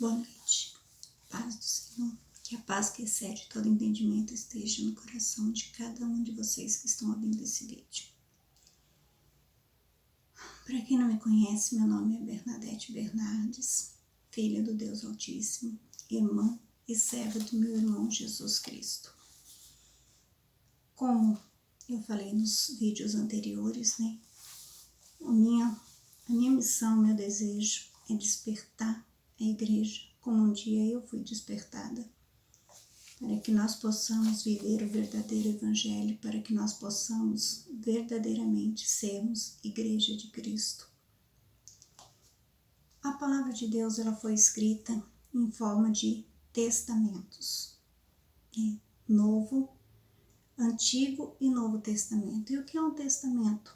Boa noite, paz do Senhor, que a paz que excede todo entendimento esteja no coração de cada um de vocês que estão ouvindo esse vídeo. Para quem não me conhece, meu nome é Bernadette Bernardes, filha do Deus Altíssimo, irmã e serva do meu irmão Jesus Cristo. Como eu falei nos vídeos anteriores, a minha missão, meu desejo é despertar a igreja como um dia eu fui despertada, para que nós possamos viver o verdadeiro evangelho, para que nós possamos verdadeiramente sermos igreja de Cristo. A palavra de Deus ela foi escrita em forma de testamentos, Antigo e Novo Testamento. E o que é um testamento?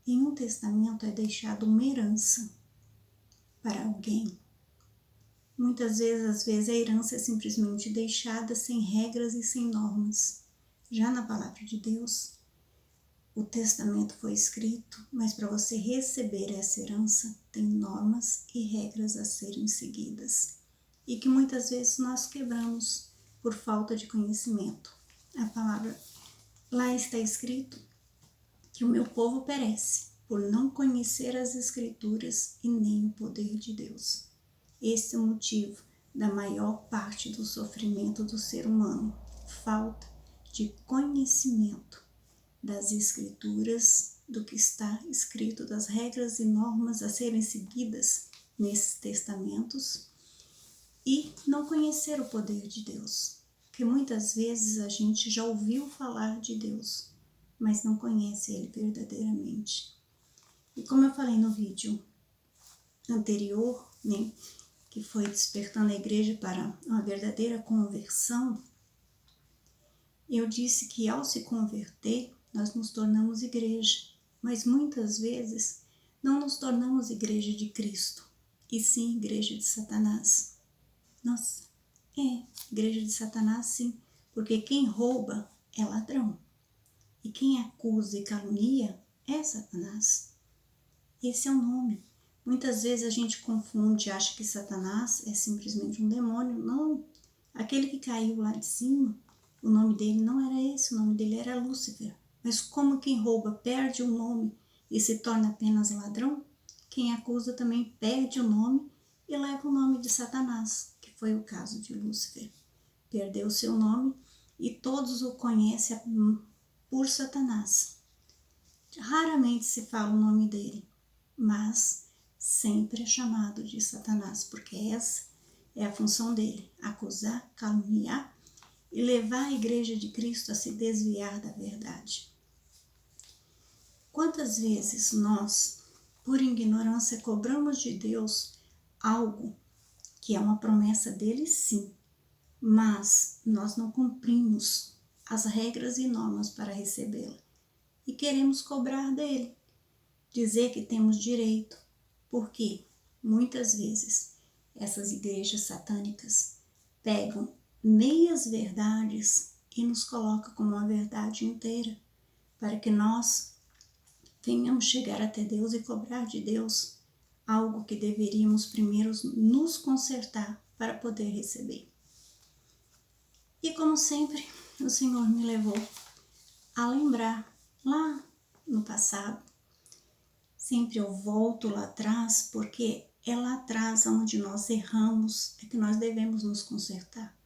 Em um testamento é deixado uma herança para alguém. Muitas vezes a herança é simplesmente deixada sem regras e sem normas. Já na palavra de Deus, o testamento foi escrito, mas para você receber essa herança, tem normas e regras a serem seguidas. E que muitas vezes nós quebramos por falta de conhecimento. A palavra, lá está escrito que o meu povo perece por não conhecer as Escrituras e nem o poder de Deus. Esse é o motivo da maior parte do sofrimento do ser humano, falta de conhecimento das Escrituras, do que está escrito, das regras e normas a serem seguidas nesses testamentos e não conhecer o poder de Deus, porque muitas vezes a gente já ouviu falar de Deus, mas não conhece Ele verdadeiramente. E como eu falei no vídeo anterior, que foi despertando a igreja para uma verdadeira conversão, eu disse que ao se converter, nós nos tornamos igreja, mas muitas vezes não nos tornamos igreja de Cristo, e sim igreja de Satanás. Nossa, igreja de Satanás sim, porque quem rouba é ladrão, e quem acusa e calunia é Satanás. Esse é o nome. Muitas vezes a gente confunde, acha que Satanás é simplesmente um demônio. Não, aquele que caiu lá de cima, o nome dele não era esse, o nome dele era Lúcifer. Mas como quem rouba perde o nome e se torna apenas ladrão, quem acusa também perde o nome e leva o nome de Satanás, que foi o caso de Lúcifer. Perdeu o seu nome e todos o conhecem por Satanás. Raramente se fala o nome dele, mas sempre é chamado de Satanás, porque essa é a função dele, acusar, caluniar e levar a igreja de Cristo a se desviar da verdade. Quantas vezes nós, por ignorância, cobramos de Deus algo que é uma promessa dele, sim, mas nós não cumprimos as regras e normas para recebê-la e queremos cobrar dele, dizer que temos direito, porque muitas vezes essas igrejas satânicas pegam meias verdades e nos colocam como uma verdade inteira, para que nós venhamos chegar até Deus e cobrar de Deus algo que deveríamos primeiro nos consertar para poder receber. E como sempre, o Senhor me levou a lembrar lá no passado. Sempre eu volto lá atrás, porque é lá atrás onde nós erramos, é que nós devemos nos consertar.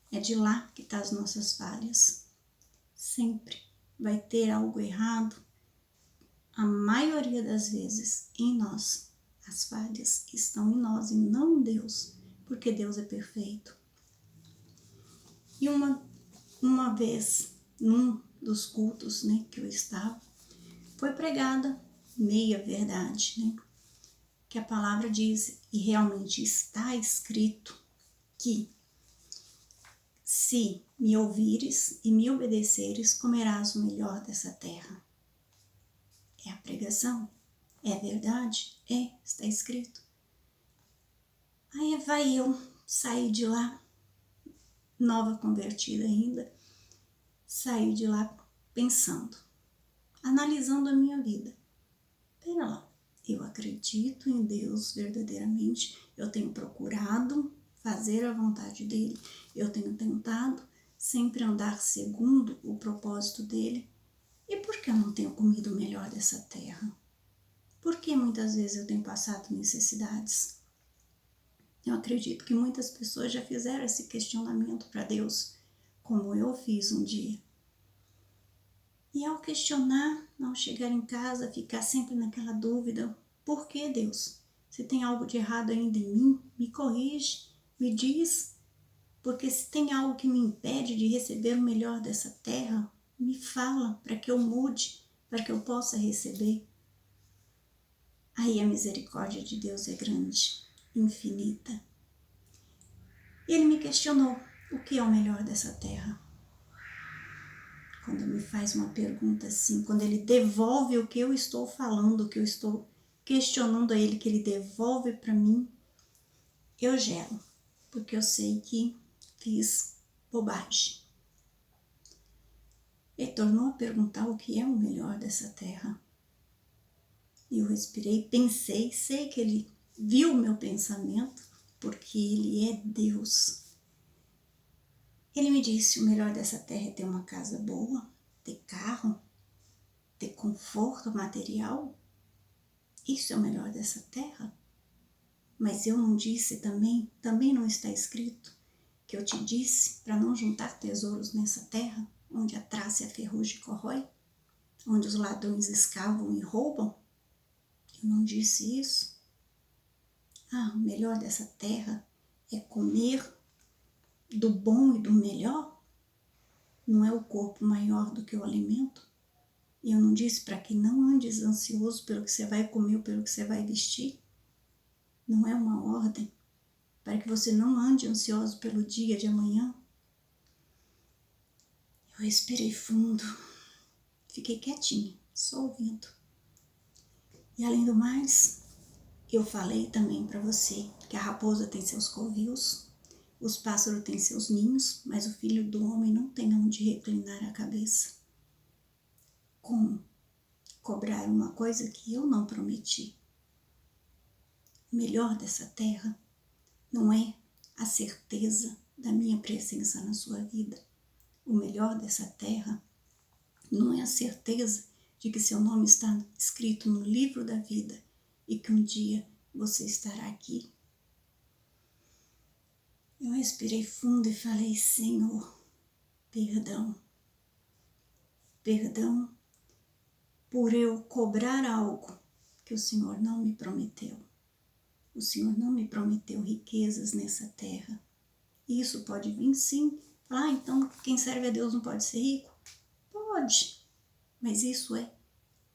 É de lá que estão as nossas falhas. Sempre vai ter algo errado, a maioria das vezes, em nós. As falhas estão em nós e não em Deus, porque Deus é perfeito. E uma vez, num dos cultos que eu estava, foi pregada meia verdade, que a palavra diz, e realmente está escrito, que se me ouvires e me obedeceres, comerás o melhor dessa terra. É a pregação? É verdade? Está escrito. Aí vai eu sair de lá, nova convertida ainda, saí de lá pensando, analisando a minha vida. Pera lá, Eu acredito em Deus verdadeiramente, eu tenho procurado fazer a vontade dele, eu tenho tentado sempre andar segundo o propósito dele. E por que eu não tenho comido o melhor dessa terra? Por que muitas vezes eu tenho passado necessidades? Eu acredito que muitas pessoas já fizeram esse questionamento para Deus, como eu fiz um dia. E ao questionar, ao chegar em casa, ficar sempre naquela dúvida: por que, Deus? Se tem algo de errado ainda em mim, me corrige, me diz. Porque se tem algo que me impede de receber o melhor dessa terra, me fala para que eu mude, para que eu possa receber. Aí a misericórdia de Deus é grande, infinita. E ele me questionou: o que é o melhor dessa terra? Quando me faz uma pergunta assim, quando ele devolve o que eu estou falando, o que eu estou questionando a ele, que ele devolve para mim, eu gelo, porque eu sei que fiz bobagem. Ele tornou a perguntar o que é o melhor dessa terra. E eu respirei, pensei, sei que ele viu o meu pensamento, porque ele é Deus. Ele me disse: o melhor dessa terra é ter uma casa boa, ter carro, ter conforto material. Isso é o melhor dessa terra? Mas eu não disse também não está escrito, que eu te disse para não juntar tesouros nessa terra, onde a traça e a ferrugem corrói, onde os ladrões escavam e roubam? Eu não disse isso? O melhor dessa terra é comer do bom e do melhor? Não é o corpo maior do que o alimento? E eu não disse para que não andes ansioso pelo que você vai comer ou pelo que você vai vestir? Não é uma ordem para que você não ande ansioso pelo dia de amanhã? Eu respirei fundo, fiquei quietinha, só ouvindo. E além do mais, eu falei também para você que a raposa tem seus covios, os pássaros têm seus ninhos, mas o filho do homem não tem onde reclinar a cabeça. Como cobrar uma coisa que eu não prometi? O melhor dessa terra não é a certeza da minha presença na sua vida. O melhor dessa terra não é a certeza de que seu nome está escrito no livro da vida e que um dia você estará aqui. Eu respirei fundo e falei: Senhor, perdão. Perdão por eu cobrar algo que o Senhor não me prometeu. O Senhor não me prometeu riquezas nessa terra. Isso pode vir sim. Então quem serve a Deus não pode ser rico? Pode, mas isso é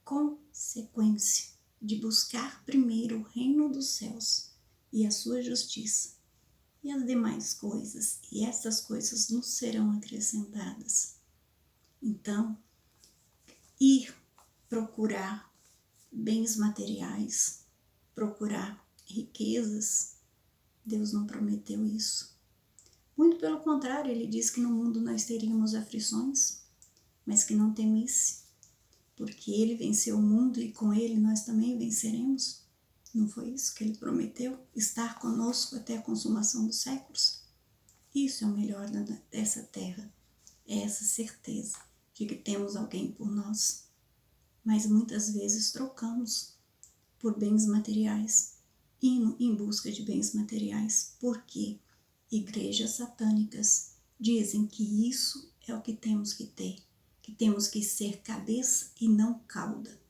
consequência de buscar primeiro o reino dos céus e a sua justiça e as demais coisas, e essas coisas nos serão acrescentadas. Então, ir procurar bens materiais, procurar riquezas, Deus não prometeu isso. Muito pelo contrário, ele diz que no mundo nós teríamos aflições, mas que não temisse, porque ele venceu o mundo e com ele nós também venceremos. Não foi isso que ele prometeu? Estar conosco até a consumação dos séculos? Isso é o melhor dessa terra, é essa certeza de que temos alguém por nós. Mas muitas vezes trocamos por bens materiais, indo em busca de bens materiais, porque igrejas satânicas dizem que isso é o que temos que ter, que temos que ser cabeça e não cauda.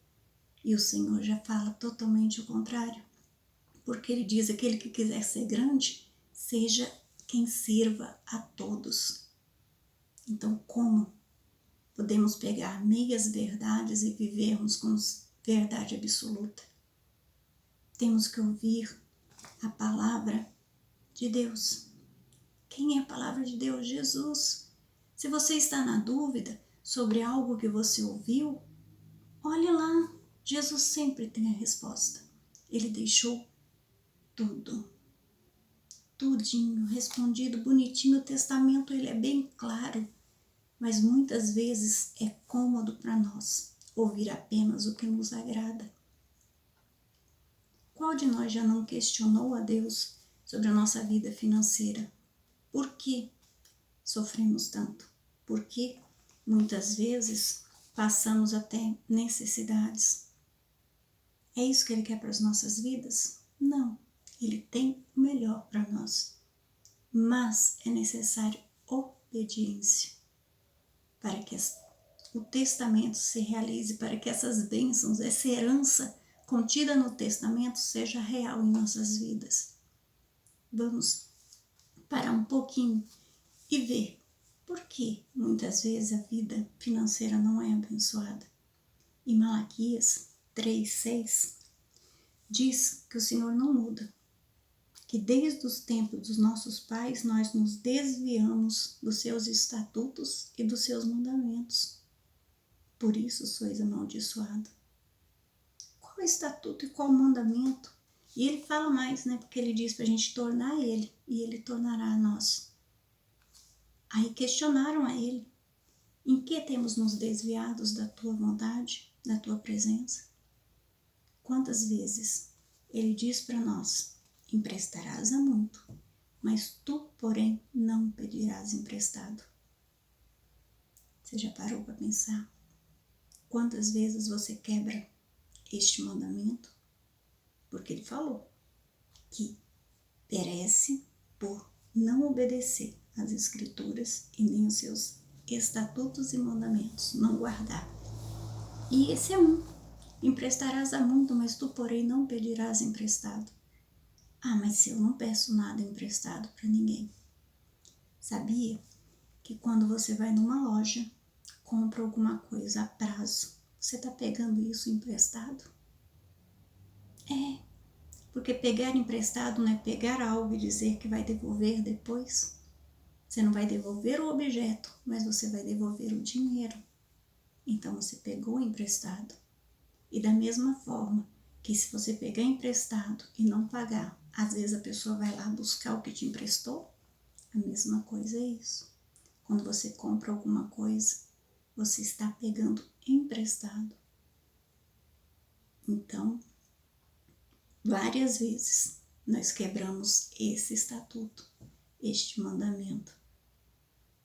E o Senhor já fala totalmente o contrário, porque ele diz: aquele que quiser ser grande, seja quem sirva a todos. Então, como podemos pegar meias verdades e vivermos com verdade absoluta? Temos que ouvir a palavra de Deus. Quem é a palavra de Deus? Jesus. Se você está na dúvida sobre algo que você ouviu, olhe lá. Jesus sempre tem a resposta. Ele deixou tudo, tudinho respondido, bonitinho. O testamento ele é bem claro, mas muitas vezes é cômodo para nós ouvir apenas o que nos agrada. Qual de nós já não questionou a Deus sobre a nossa vida financeira? Por que sofremos tanto? Por que muitas vezes passamos até necessidades? É isso que Ele quer para as nossas vidas? Não. Ele tem o melhor para nós. Mas é necessário obediência para que o testamento se realize, para que essas bênçãos, essa herança contida no testamento seja real em nossas vidas. Vamos parar um pouquinho e ver por que muitas vezes a vida financeira não é abençoada. Em Malaquias 3:6 diz que o Senhor não muda, que desde os tempos dos nossos pais nós nos desviamos dos seus estatutos e dos seus mandamentos. Por isso sois amaldiçoado. Qual estatuto e qual mandamento? E ele fala mais, né? Porque ele diz para a gente tornar ele e ele tornará a nós. Aí questionaram a ele: em que temos nos desviados da tua vontade, da tua presença? Quantas vezes ele diz para nós: emprestarás a muito, mas tu, porém, não pedirás emprestado. Você já parou para pensar? Quantas vezes você quebra este mandamento? Porque ele falou que perece por não obedecer às escrituras e nem os seus estatutos e mandamentos, não guardar. E esse é um: emprestarás a muito, mas tu, porém, não pedirás emprestado. Ah, mas se eu não peço nada emprestado para ninguém. Sabia que quando você vai numa loja, compra alguma coisa a prazo, você está pegando isso emprestado? É, porque pegar emprestado não é pegar algo e dizer que vai devolver depois. Você não vai devolver o objeto, mas você vai devolver o dinheiro. Então você pegou emprestado. E da mesma forma que se você pegar emprestado e não pagar, às vezes a pessoa vai lá buscar o que te emprestou, a mesma coisa é isso. Quando você compra alguma coisa, você está pegando emprestado. Então, várias vezes nós quebramos esse estatuto, este mandamento.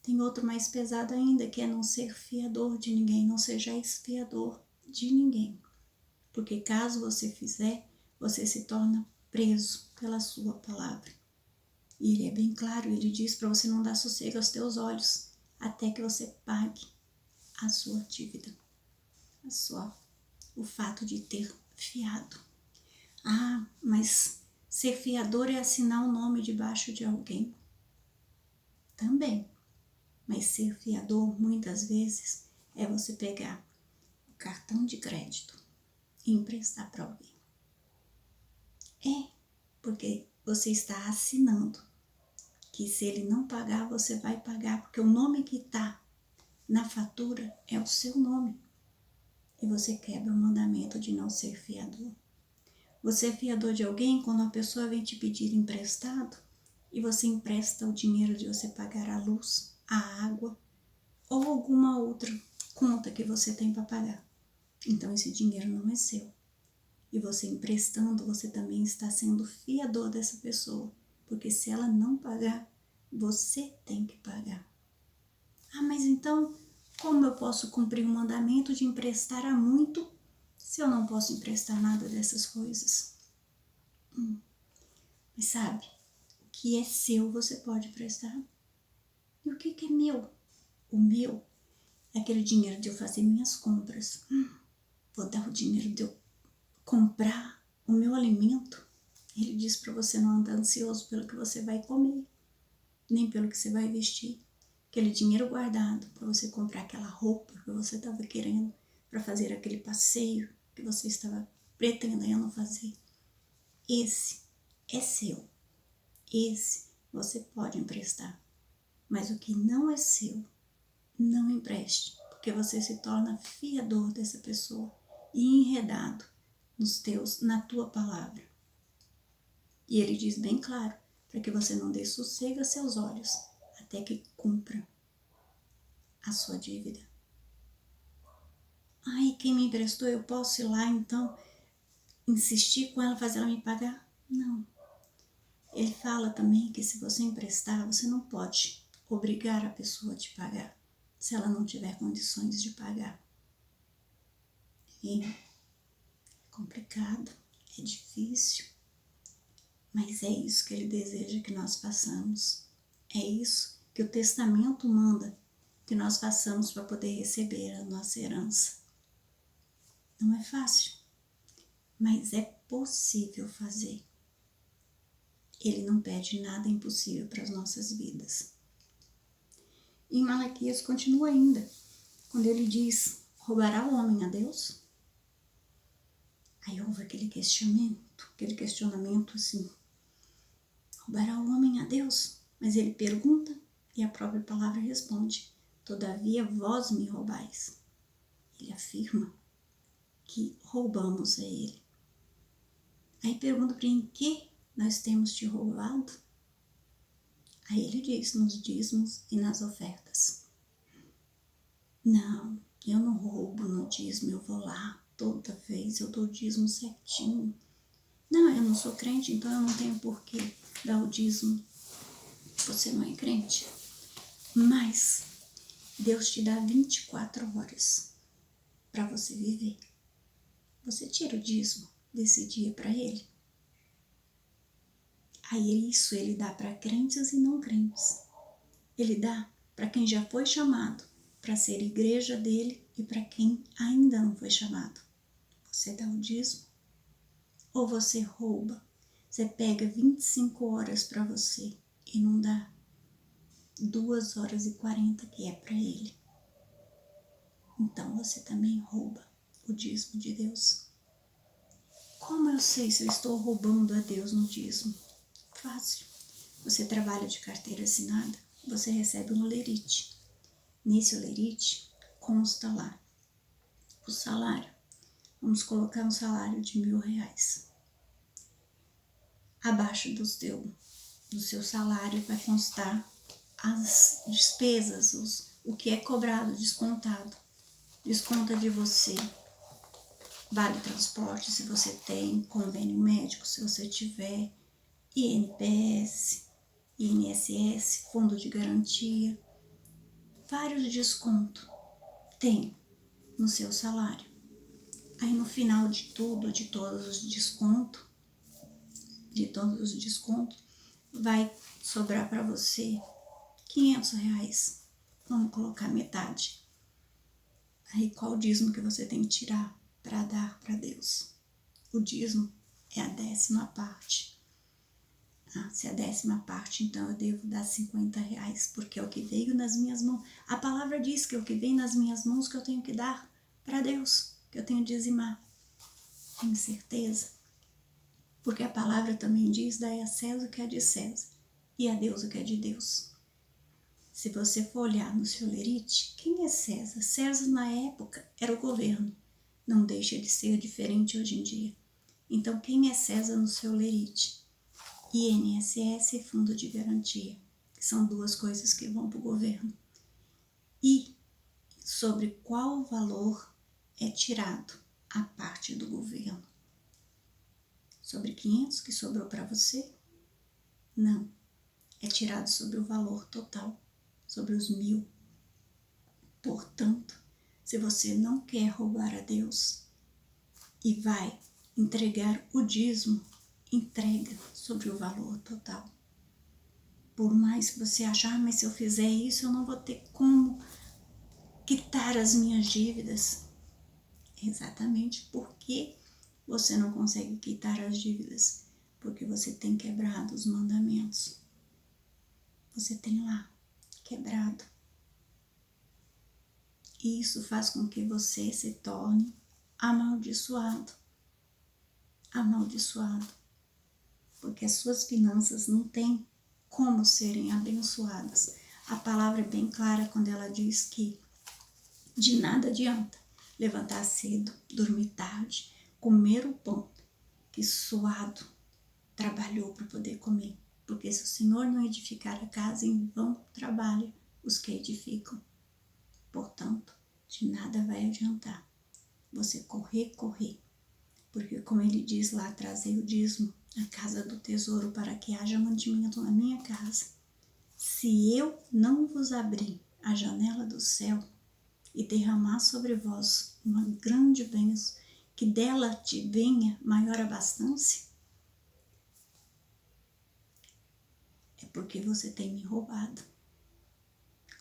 Tem outro mais pesado ainda, que é não ser fiador de ninguém, não sejais fiador de ninguém. Porque caso você fizer, você se torna preso pela sua palavra. E ele é bem claro, ele diz para você não dar sossego aos teus olhos, até que você pague a sua dívida, o fato de ter fiado. Ah, mas ser fiador é assinar o nome debaixo de alguém. Também. Mas ser fiador, muitas vezes, é você pegar o cartão de crédito e emprestar para alguém. É, porque você está assinando que se ele não pagar, você vai pagar, porque o nome que está na fatura é o seu nome. E você quebra o mandamento de não ser fiador. Você é fiador de alguém quando a pessoa vem te pedir emprestado e você empresta o dinheiro de você pagar a luz, a água ou alguma outra conta que você tem para pagar. Então esse dinheiro não é seu. E você emprestando, você também está sendo fiador dessa pessoa. Porque se ela não pagar, você tem que pagar. Ah, mas então, como eu posso cumprir o mandamento de emprestar a muito se eu não posso emprestar nada dessas coisas? Mas sabe, o que é seu você pode prestar. E o que é meu? O meu é aquele dinheiro de eu fazer minhas compras. Vou dar o dinheiro de eu comprar o meu alimento. Ele diz para você não andar ansioso pelo que você vai comer, nem pelo que você vai vestir. Aquele dinheiro guardado para você comprar aquela roupa que você estava querendo, para fazer aquele passeio que você estava pretendendo fazer. Esse é seu. Esse você pode emprestar. Mas o que não é seu, não empreste, porque você se torna fiador dessa pessoa e enredado na tua palavra. E ele diz bem claro, para que você não dê sossego a seus olhos, até que cumpra a sua dívida. Ai, quem me emprestou, eu posso ir lá então insistir com ela, fazer ela me pagar? Não. Ele fala também que se você emprestar, você não pode obrigar a pessoa a te pagar, se ela não tiver condições de pagar. E é complicado, é difícil, mas é isso que ele deseja que nós façamos. É isso que o testamento manda que nós façamos para poder receber a nossa herança. Não é fácil, mas é possível fazer. Ele não pede nada impossível para as nossas vidas. Em Malaquias continua ainda, quando ele diz, roubará o homem a Deus? Aí houve aquele questionamento assim, roubará o homem a Deus? Mas ele pergunta e a própria palavra responde, todavia vós me roubais. Ele afirma que roubamos a ele. Aí pergunta para em que nós temos te roubado? Aí ele diz, nos dízimos e nas ofertas. Não, eu não roubo no dízimo, eu vou lá, toda vez eu dou o dízimo certinho. Não, eu não sou crente, então eu não tenho por que dar o dízimo. Você não é crente. Mas Deus te dá 24 horas para você viver. Você tira o dízimo desse dia para ele. Aí isso ele dá para crentes e não crentes. Ele dá para quem já foi chamado para ser igreja dele e para quem ainda não foi chamado. Você dá o dízimo ou você rouba? Você pega 25 horas para você e não dá 2 horas e 40 que é para ele. Então você também rouba o dízimo de Deus. Como eu sei se eu estou roubando a Deus no dízimo? Fácil. Você trabalha de carteira assinada, você recebe um olerite. Nesse olerite consta lá o salário. Vamos colocar um salário de R$1.000. Abaixo do seu salário vai constar as despesas, o que é cobrado, descontado. Desconta de você vale transporte, se você tem convênio médico, se você tiver INPS, INSS, fundo de garantia, vários descontos tem no seu salário. Aí no final de tudo, de todos os descontos, vai sobrar para você R$500. Vamos colocar metade. Aí qual o dízimo que você tem que tirar para dar para Deus? O dízimo é a 10ª parte. Se é a 10ª parte, então eu devo dar R$50, porque é o que veio nas minhas mãos. A palavra diz que é o que vem nas minhas mãos que eu tenho que dar para Deus, que eu tenho que dizimar. Tenho certeza. Porque a palavra também diz, dai a César o que é de César e a Deus o que é de Deus. Se você for olhar no seu lerite, quem é César? César na época era o governo. Não deixa de ser diferente hoje em dia. Então quem é César no seu lerite? INSS e fundo de garantia, que são duas coisas que vão para o governo. E sobre qual valor é tirado a parte do governo? Sobre 500 que sobrou para você? Não, é tirado sobre o valor total, sobre os 1.000. Portanto, se você não quer roubar a Deus e vai entregar o dízimo, entrega sobre o valor total. Por mais que você ache, mas se eu fizer isso, eu não vou ter como quitar as minhas dívidas. Exatamente porque você não consegue quitar as dívidas, porque você tem quebrado os mandamentos. Você tem lá quebrado. E isso faz com que você se torne amaldiçoado. Amaldiçoado. Porque as suas finanças não têm como serem abençoadas. A palavra é bem clara quando ela diz que de nada adianta levantar cedo, dormir tarde, comer o pão que suado trabalhou para poder comer. Porque se o Senhor não edificar a casa, em vão trabalha os que edificam. Portanto, de nada vai adiantar você correr, Porque como ele diz lá, trazei o dízimo à casa do tesouro para que haja mantimento na minha casa. Se eu não vos abrir a janela do céu e derramar sobre vós uma grande bênção, que dela te venha maior abastança, é porque você tem me roubado.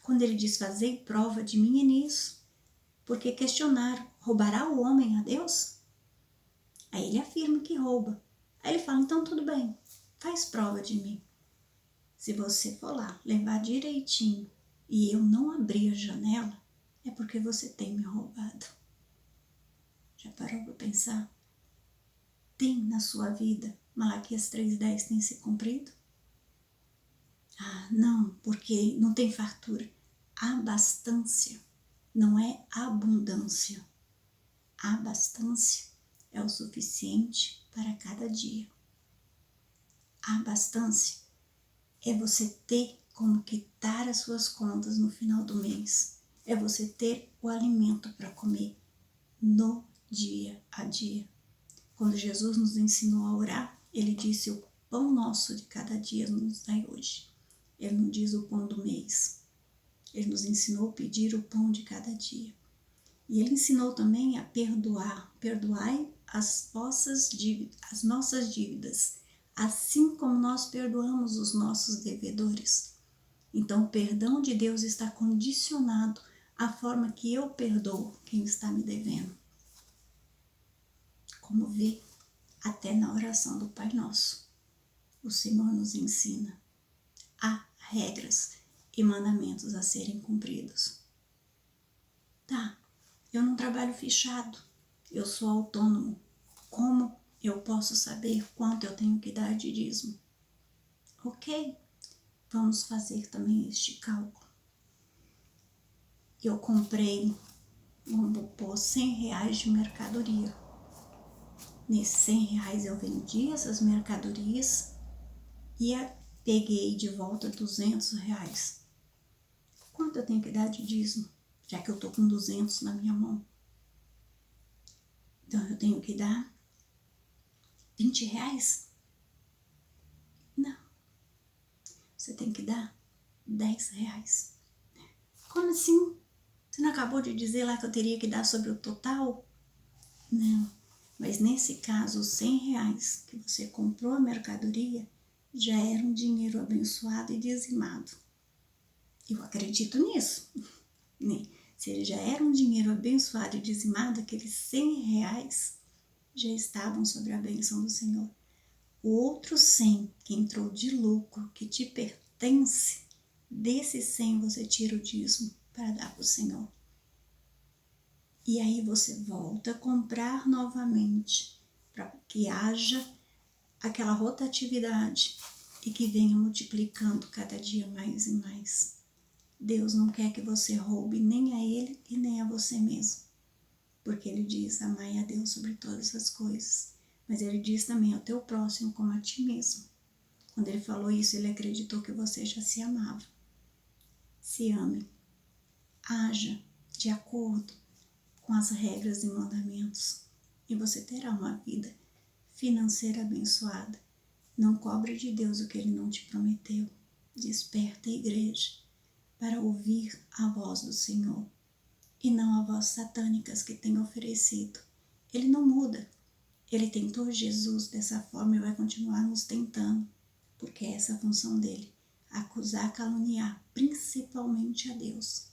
Quando ele diz, fazei prova de mim, é nisso. Porque questionaram, roubará o homem a Deus? Aí ele afirma que rouba. Aí ele fala, então tudo bem, faz prova de mim. Se você for lá, levar direitinho e eu não abrir a janela, é porque você tem me roubado. Já parou para pensar? Tem na sua vida, Malaquias 3,10 tem se cumprido? Ah, não, porque não tem fartura. Abastança não é abundância. Abastança é o suficiente para cada dia. Abastança é você ter como quitar as suas contas no final do mês. É você ter o alimento para comer no dia a dia. Quando Jesus nos ensinou a orar, ele disse, o pão nosso de cada dia nos dai hoje. Ele não diz o pão do mês. Ele nos ensinou a pedir o pão de cada dia. E ele ensinou também a perdoar. Perdoai as nossas dívidas, assim como nós perdoamos os nossos devedores. Então, o perdão de Deus está condicionado à forma que eu perdoo quem está me devendo. Como vê, até na oração do Pai Nosso, o Senhor nos ensina. Há regras e mandamentos a serem cumpridos. Tá, eu não trabalho fechado, eu sou autônomo. Como eu posso saber quanto eu tenho que dar de dízimo? Ok, vamos fazer também este cálculo. Eu comprei, vamos pôr, R$100 de mercadoria. Nesses R$100 eu vendi essas mercadorias e peguei de volta R$200. Quanto eu tenho que dar de dízimo? Já que eu tô com 200 na minha mão. Então eu tenho que dar R$20? Não. Você tem que dar R$10. Como assim? Você não acabou de dizer lá que eu teria que dar sobre o total? Não. Mas nesse caso, os R$100 que você comprou a mercadoria já era um dinheiro abençoado e dizimado. Eu acredito nisso. Se ele já era um dinheiro abençoado e dizimado, aqueles R$100 já estavam sobre a bênção do Senhor. O outro 100 que entrou de lucro, que te pertence, desse 100 você tira o dízimo para dar para o Senhor. E aí você volta a comprar novamente, para que haja aquela rotatividade e que venha multiplicando cada dia mais e mais. Deus não quer que você roube nem a Ele e nem a você mesmo. Porque Ele diz, amai a Deus sobre todas as coisas. Mas Ele diz também ao teu próximo como a ti mesmo. Quando Ele falou isso, Ele acreditou que você já se amava. Se ame. Haja de acordo com as regras e mandamentos. E você terá uma vida financeira abençoada. Não cobre de Deus o que Ele não te prometeu. Desperta a igreja para ouvir a voz do Senhor e não a voz satânicas que tem oferecido. Ele não muda. Ele tentou Jesus dessa forma e vai continuar nos tentando, porque é essa a função dele, acusar, caluniar, principalmente a Deus.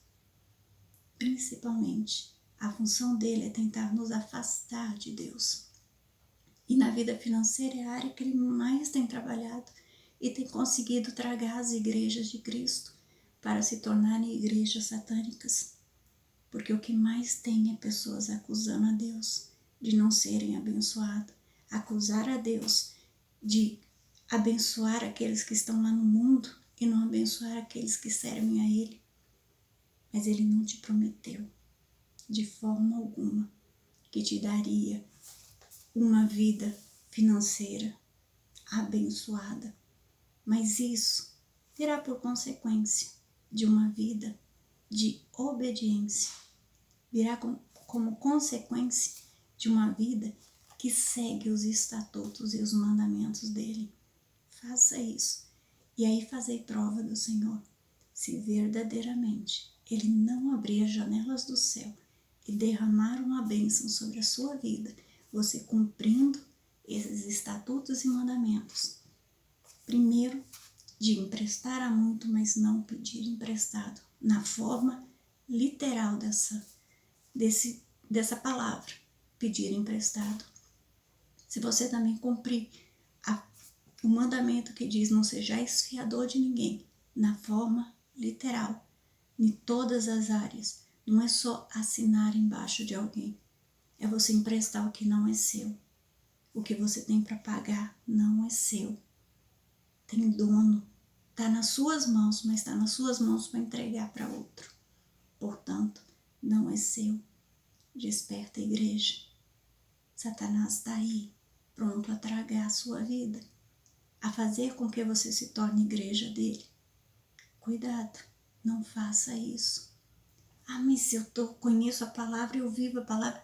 Principalmente, a função dele é tentar nos afastar de Deus. E na vida financeira é a área que ele mais tem trabalhado e tem conseguido tragar as igrejas de Cristo para se tornarem igrejas satânicas. Porque o que mais tem é pessoas acusando a Deus de não serem abençoados, acusar a Deus de abençoar aqueles que estão lá no mundo e não abençoar aqueles que servem a Ele. Mas Ele não te prometeu, de forma alguma, que te daria uma vida financeira abençoada. Mas isso terá por consequência de uma vida de obediência. Virá como consequência de uma vida que que segue os estatutos e os mandamentos dele. Faça isso. E aí fazei prova do Senhor, se verdadeiramente ele não abrir as janelas do céu e derramar uma bênção sobre a sua vida, você cumprindo esses estatutos e mandamentos. Primeiro, de emprestar a muito, mas não pedir emprestado, na forma literal dessa palavra, pedir emprestado. Se você também cumprir o mandamento que diz não sejais fiador de ninguém, na forma literal, em todas as áreas, não é só assinar embaixo de alguém, é você emprestar o que não é seu. O que você tem para pagar não é seu. Tem dono. Está nas suas mãos, mas está nas suas mãos para entregar para outro. Portanto, não é seu. Desperta, igreja. Satanás está aí, pronto a tragar a sua vida, a fazer com que você se torne igreja dele. Cuidado, não faça isso. Ah, mas se eu conheço a palavra, eu vivo a palavra.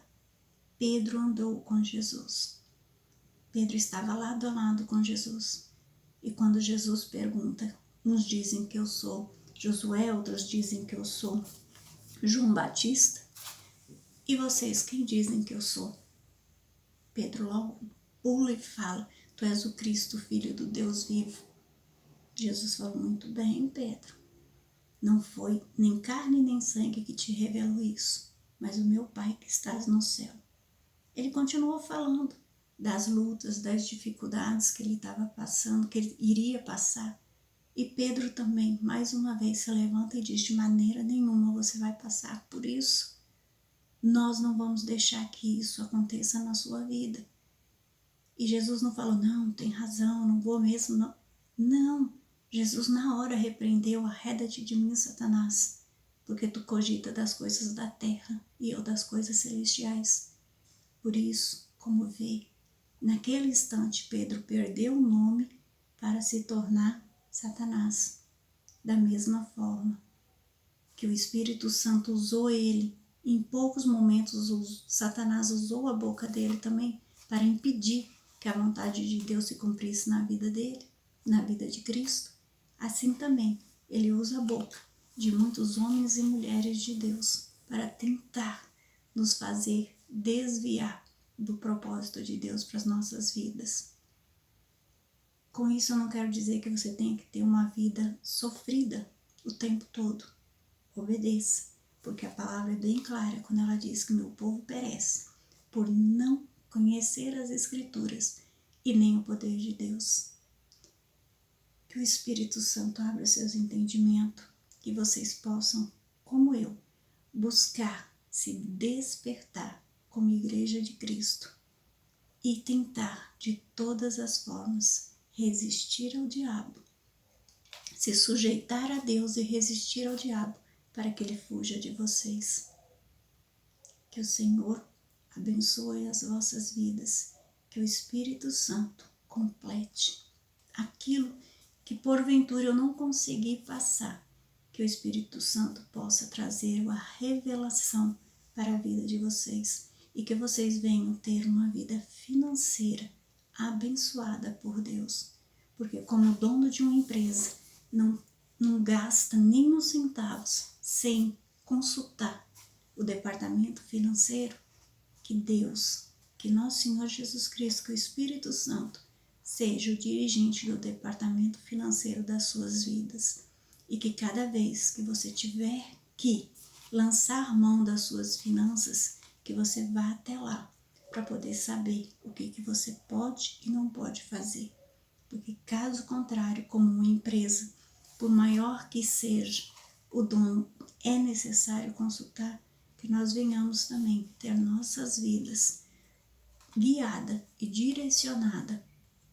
Pedro andou com Jesus. Pedro estava lado a lado com Jesus. E quando Jesus pergunta, uns dizem que eu sou Josué, outros dizem que eu sou João Batista. E vocês, quem dizem que eu sou? Pedro logo pula e fala, tu és o Cristo, filho do Deus vivo. Jesus falou, muito bem, Pedro. Não foi nem carne nem sangue que te revelou isso, mas o meu Pai que estás no céu. Ele continuou falando das lutas, das dificuldades que ele estava passando, que ele iria passar. E Pedro também, mais uma vez, se levanta e diz, de maneira nenhuma você vai passar por isso. Nós não vamos deixar que isso aconteça na sua vida. E Jesus não falou, não, tem razão, não vou mesmo, não. Não, Jesus na hora repreendeu, arreda-te de mim, Satanás, porque tu cogita das coisas da terra e eu das coisas celestiais. Por isso, como vê, naquele instante Pedro perdeu o nome para se tornar Satanás. Da mesma forma que o Espírito Santo usou ele, em poucos momentos Satanás usou a boca dele também para impedir que a vontade de Deus se cumprisse na vida dele, na vida de Cristo. Assim também ele usa a boca de muitos homens e mulheres de Deus para tentar nos fazer desviar do propósito de Deus para as nossas vidas. Com isso eu não quero dizer que você tenha que ter uma vida sofrida o tempo todo. Obedeça, porque a palavra é bem clara quando ela diz que meu povo perece por não conhecer as Escrituras e nem o poder de Deus. Que o Espírito Santo abra seus entendimentos, que vocês possam, como eu, buscar se despertar como igreja de Cristo e tentar de todas as formas resistir ao diabo, se sujeitar a Deus e resistir ao diabo para que ele fuja de vocês. Que o Senhor abençoe as vossas vidas, que o Espírito Santo complete aquilo que porventura eu não consegui passar, que o Espírito Santo possa trazer a revelação para a vida de vocês e que vocês venham ter uma vida financeira abençoada por Deus, porque como dono de uma empresa não gasta nem uns centavos sem consultar o departamento financeiro. Que Deus, que nosso Senhor Jesus Cristo, que o Espírito Santo seja o dirigente do departamento financeiro das suas vidas e que cada vez que você tiver que lançar mão das suas finanças, que você vá até lá para poder saber o que você pode e não pode fazer. Porque caso contrário, como uma empresa, por maior que seja o dono, é necessário consultar, que nós venhamos também ter nossas vidas guiada e direcionada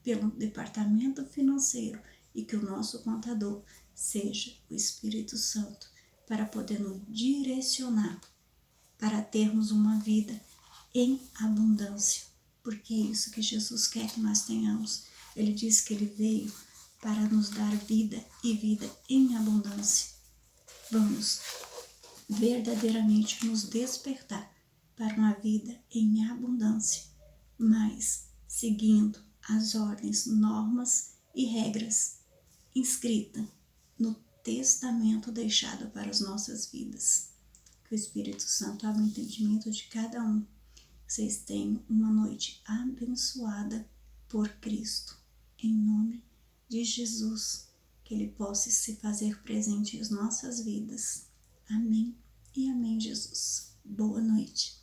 pelo departamento financeiro e que o nosso contador seja o Espírito Santo para poder nos direcionar para termos uma vida em abundância, porque é isso que Jesus quer que nós tenhamos. Ele disse que ele veio para nos dar vida e vida em abundância. Vamos verdadeiramente nos despertar para uma vida em abundância, mas seguindo as ordens, normas e regras inscritas no testamento deixado para as nossas vidas. Que o Espírito Santo abra o entendimento de cada um. Vocês tenham uma noite abençoada por Cristo. Em nome de Jesus, que Ele possa se fazer presente em nossas vidas. Amém e amém, Jesus. Boa noite.